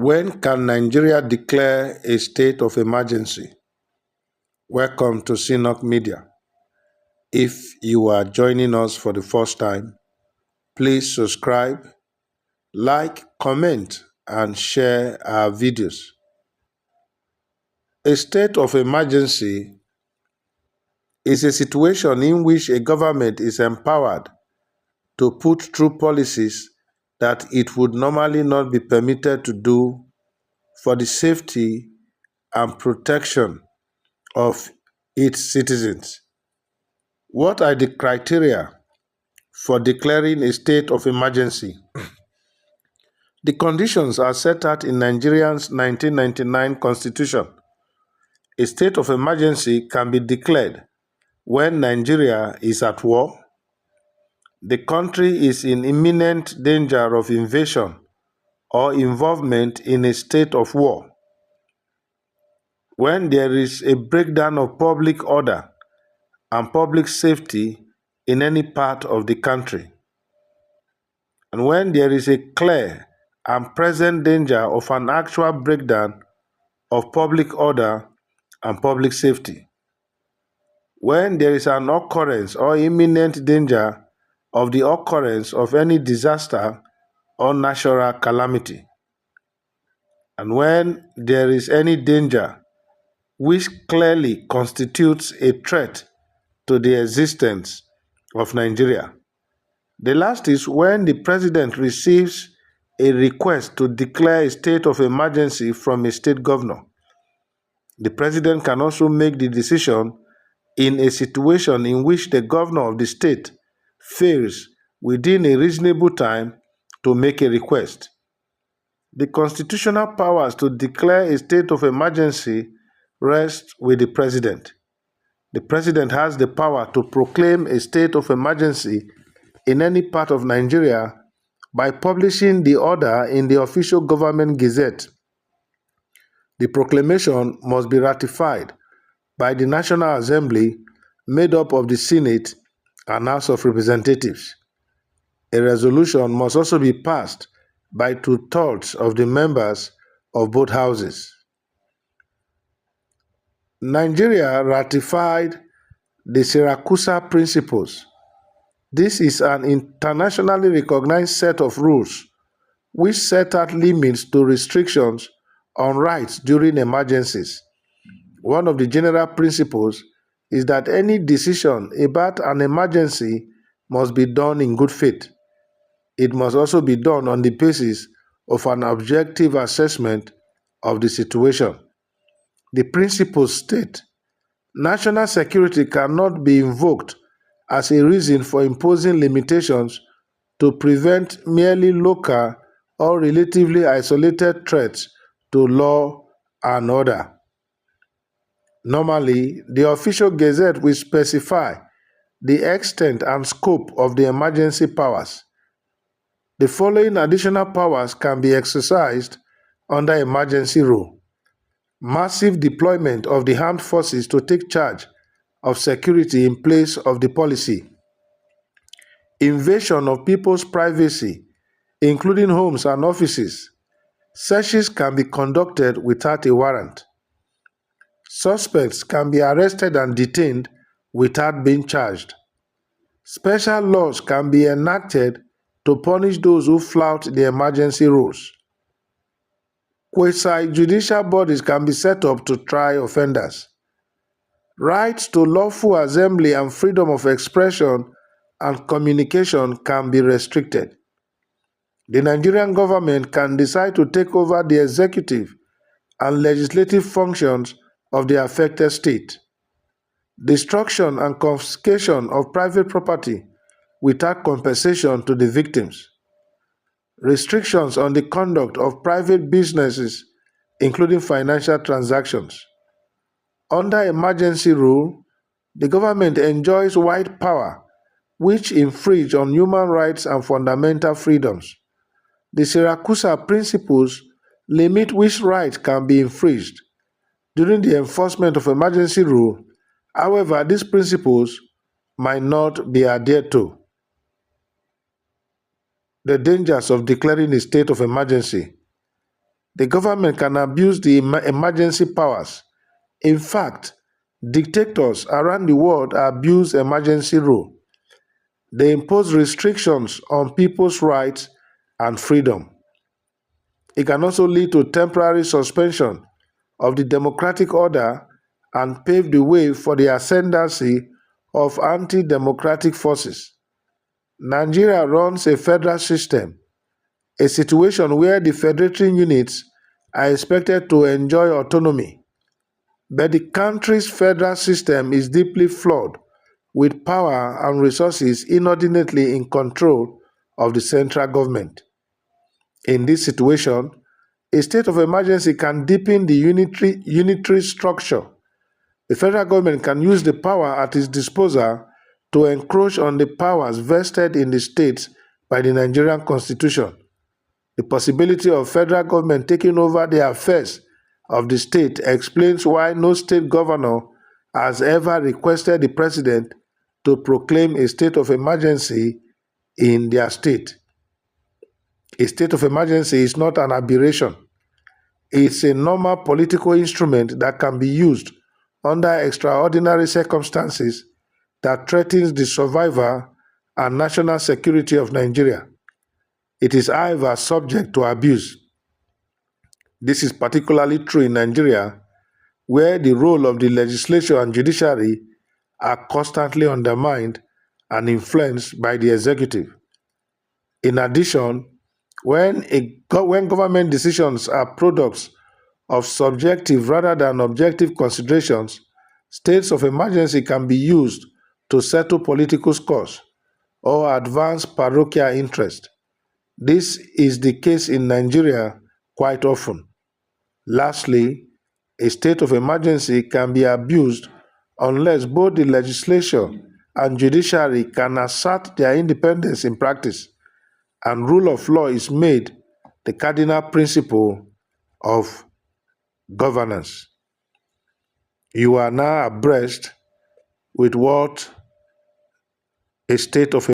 When can Nigeria declare a state of emergency? Welcome to CNOC Media. If you are joining us for the first time, please subscribe, like, comment, and share our videos. A state of emergency is a situation in which a government is empowered to put through policies that it would normally not be permitted to do for the safety and protection of its citizens. What are the criteria for declaring a state of emergency? The conditions are set out in Nigeria's 1999 Constitution. A state of emergency can be declared when Nigeria is at war, the country is in imminent danger of invasion or involvement in a state of war, when there is a breakdown of public order and public safety in any part of the country, and when there is a clear and present danger of an actual breakdown of public order and public safety, when there is an occurrence or imminent danger of the occurrence of any disaster or natural calamity, and when there is any danger which clearly constitutes a threat to the existence of Nigeria. The last is when the president receives a request to declare a state of emergency from a state governor. The president can also make the decision in a situation in which the governor of the state fails within a reasonable time to make a request. The constitutional powers to declare a state of emergency rest with the president. The president has the power to proclaim a state of emergency in any part of Nigeria by publishing the order in the official government gazette. The proclamation must be ratified by the National Assembly, made up of the Senate and House of Representatives. A resolution must also be passed by 2/3 of the members of both houses. Nigeria ratified the Siracusa Principles. This is an internationally recognized set of rules which set out limits to restrictions on rights during emergencies. One of the general principles is that any decision about an emergency must be done in good faith. It must also be done on the basis of an objective assessment of the situation. The principles state, national security cannot be invoked as a reason for imposing limitations to prevent merely local or relatively isolated threats to law and order. Normally, the official gazette will specify the extent and scope of the emergency powers. The following additional powers can be exercised under emergency rule: massive deployment of the armed forces to take charge of security in place of the policy, invasion of people's privacy, including homes and offices. Searches can be conducted without a warrant. Suspects can be arrested and detained without being charged. Special laws can be enacted to punish those who flout the emergency rules. Quasi-judicial bodies can be set up to try offenders. Rights to lawful assembly and freedom of expression and communication can be restricted. The Nigerian government can decide to take over the executive and legislative functions of the affected state. Destruction and confiscation of private property without compensation to the victims. Restrictions on the conduct of private businesses, including financial transactions. Under emergency rule, the government enjoys wide power which infringe on human rights and fundamental freedoms. The Siracusa Principles limit which rights can be infringed during the enforcement of emergency rule. However, these principles might not be adhered to. The dangers of declaring a state of emergency. the government can abuse the emergency powers. In fact, dictators around the world abuse emergency rule. They impose restrictions on people's rights and freedom. It can also lead to temporary suspension of the democratic order and pave the way for the ascendancy of anti-democratic forces. Nigeria runs a federal system, a situation where the federating units are expected to enjoy autonomy. But the country's federal system is deeply flawed, with power and resources inordinately in control of the central government. In this situation, a state of emergency can deepen the unitary structure. The federal government can use the power at its disposal to encroach on the powers vested in the states by the Nigerian Constitution. The possibility of federal government taking over the affairs of the state explains why no state governor has ever requested the president to proclaim a state of emergency in their state. A state of emergency is not an aberration. It's a normal political instrument that can be used under extraordinary circumstances that threatens the survival and national security of Nigeria. It is, however, subject to abuse. This is particularly true in Nigeria, where the role of the legislature and judiciary are constantly undermined and influenced by the executive. In addition, when government decisions are products of subjective rather than objective considerations, states of emergency can be used to settle political scores or advance parochial interest. This is the case in Nigeria quite often. Lastly, a state of emergency can be abused unless both the legislature and judiciary can assert their independence in practice, and rule of law is made the cardinal principle of governance. You are now abreast with what a state of